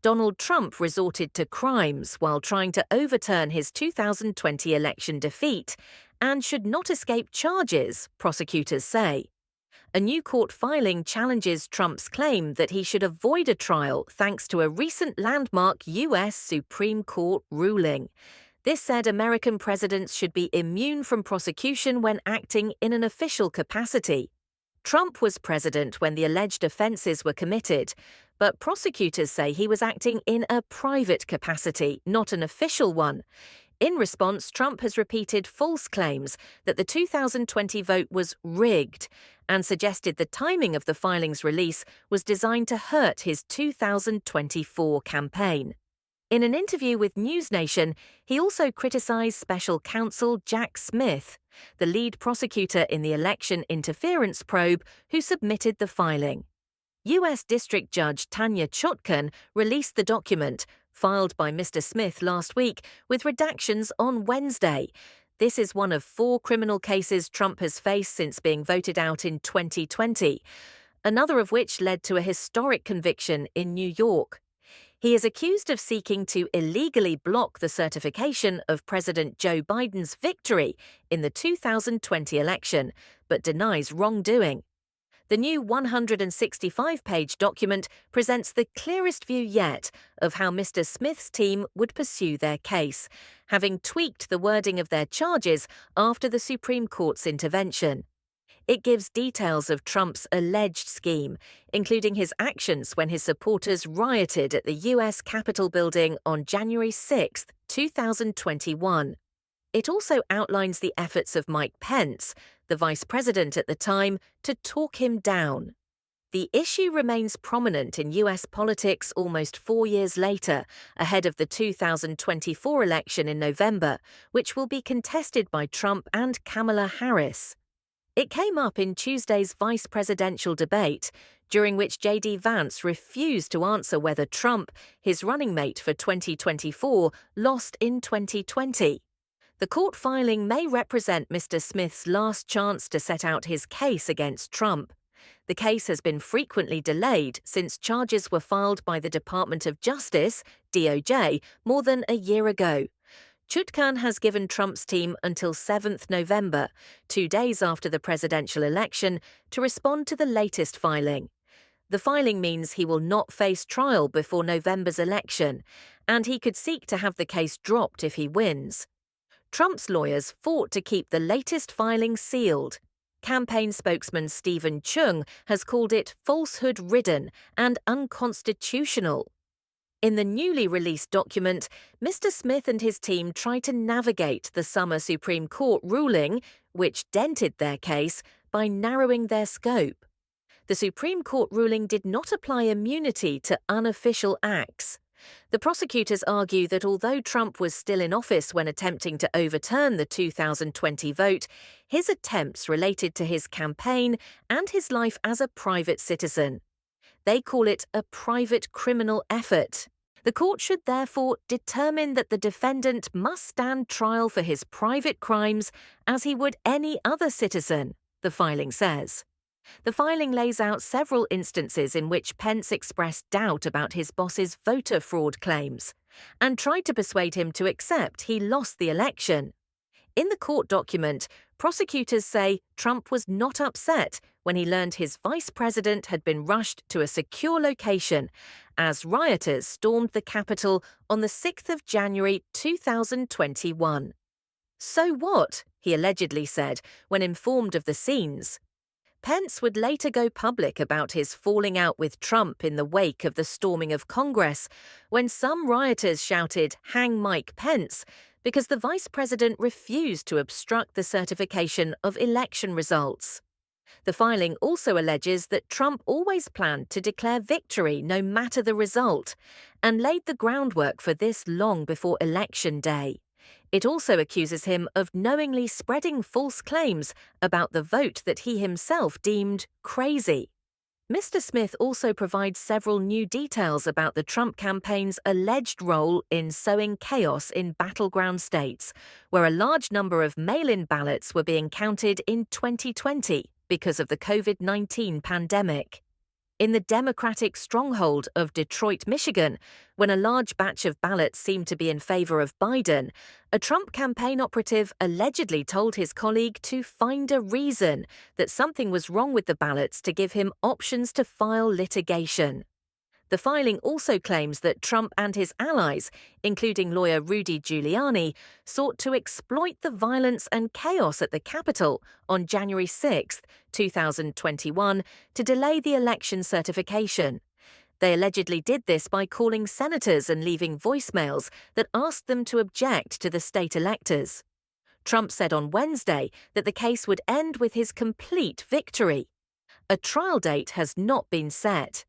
Donald Trump resorted to crimes while trying to overturn his 2020 election defeat and should not escape charges, prosecutors say. A new court filing challenges Trump's claim that he should avoid a trial thanks to a recent landmark U.S. Supreme Court ruling. This said American presidents should be immune from prosecution when acting in an official capacity. Trump was president when the alleged offenses were committed, but prosecutors say he was acting in a private capacity, not an official one. In response, Trump has repeated false claims that the 2020 vote was rigged and suggested the timing of the filing's release was designed to hurt his 2024 campaign. In an interview with NewsNation, he also criticized special counsel Jack Smith, the lead prosecutor in the election interference probe who submitted the filing. U.S. District Judge Tanya Chutkan released the document, filed by Mr. Smith last week, with redactions on Wednesday. This is one of 4 criminal cases Trump has faced since being voted out in 2020, another of which led to a historic conviction in New York. He is accused of seeking to illegally block the certification of President Joe Biden's victory in the 2020 election, but denies wrongdoing. The new 165-page document presents the clearest view yet of how Mr. Smith's team would pursue their case, having tweaked the wording of their charges after the Supreme Court's intervention. It gives details of Trump's alleged scheme, including his actions when his supporters rioted at the U.S. Capitol building on January 6, 2021. It also outlines the efforts of Mike Pence, the vice president at the time, to talk him down. The issue remains prominent in U.S. politics almost 4 years later, ahead of the 2024 election in November, which will be contested by Trump and Kamala Harris. It came up in Tuesday's vice presidential debate, during which J.D. Vance refused to answer whether Trump, his running mate for 2024, lost in 2020. The court filing may represent Mr. Smith's last chance to set out his case against Trump. The case has been frequently delayed since charges were filed by the Department of Justice, DOJ, more than a year ago. Chutkan has given Trump's team until 7th November, 2 days after the presidential election, to respond to the latest filing. The filing means he will not face trial before November's election, and he could seek to have the case dropped if he wins. Trump's lawyers fought to keep the latest filing sealed. Campaign spokesman Stephen Chung has called it falsehood-ridden and unconstitutional. In the newly released document, Mr. Smith and his team try to navigate the summer Supreme Court ruling, which dented their case, by narrowing their scope. The Supreme Court ruling did not apply immunity to unofficial acts. The prosecutors argue that although Trump was still in office when attempting to overturn the 2020 vote, his attempts related to his campaign and his life as a private citizen. They call it a private criminal effort. The court should therefore determine that the defendant must stand trial for his private crimes as he would any other citizen, the filing says. The filing lays out several instances in which Pence expressed doubt about his boss's voter fraud claims and tried to persuade him to accept he lost the election. In the court document, prosecutors say Trump was not upset when he learned his vice president had been rushed to a secure location as rioters stormed the Capitol on the 6th of January 2021. "So what?" he allegedly said when informed of the scenes. Pence would later go public about his falling out with Trump in the wake of the storming of Congress, when some rioters shouted, "Hang Mike Pence," because the vice president refused to obstruct the certification of election results. The filing also alleges that Trump always planned to declare victory no matter the result, and laid the groundwork for this long before Election Day. It also accuses him of knowingly spreading false claims about the vote that he himself deemed crazy. Mr. Smith also provides several new details about the Trump campaign's alleged role in sowing chaos in battleground states, where a large number of mail-in ballots were being counted in 2020 because of the COVID-19 pandemic. In the Democratic stronghold of Detroit, Michigan, when a large batch of ballots seemed to be in favor of Biden, a Trump campaign operative allegedly told his colleague to find a reason that something was wrong with the ballots to give him options to file litigation. The filing also claims that Trump and his allies, including lawyer Rudy Giuliani, sought to exploit the violence and chaos at the Capitol on January 6, 2021, to delay the election certification. They allegedly did this by calling senators and leaving voicemails that asked them to object to the state electors. Trump said on Wednesday that the case would end with his complete victory. A trial date has not been set.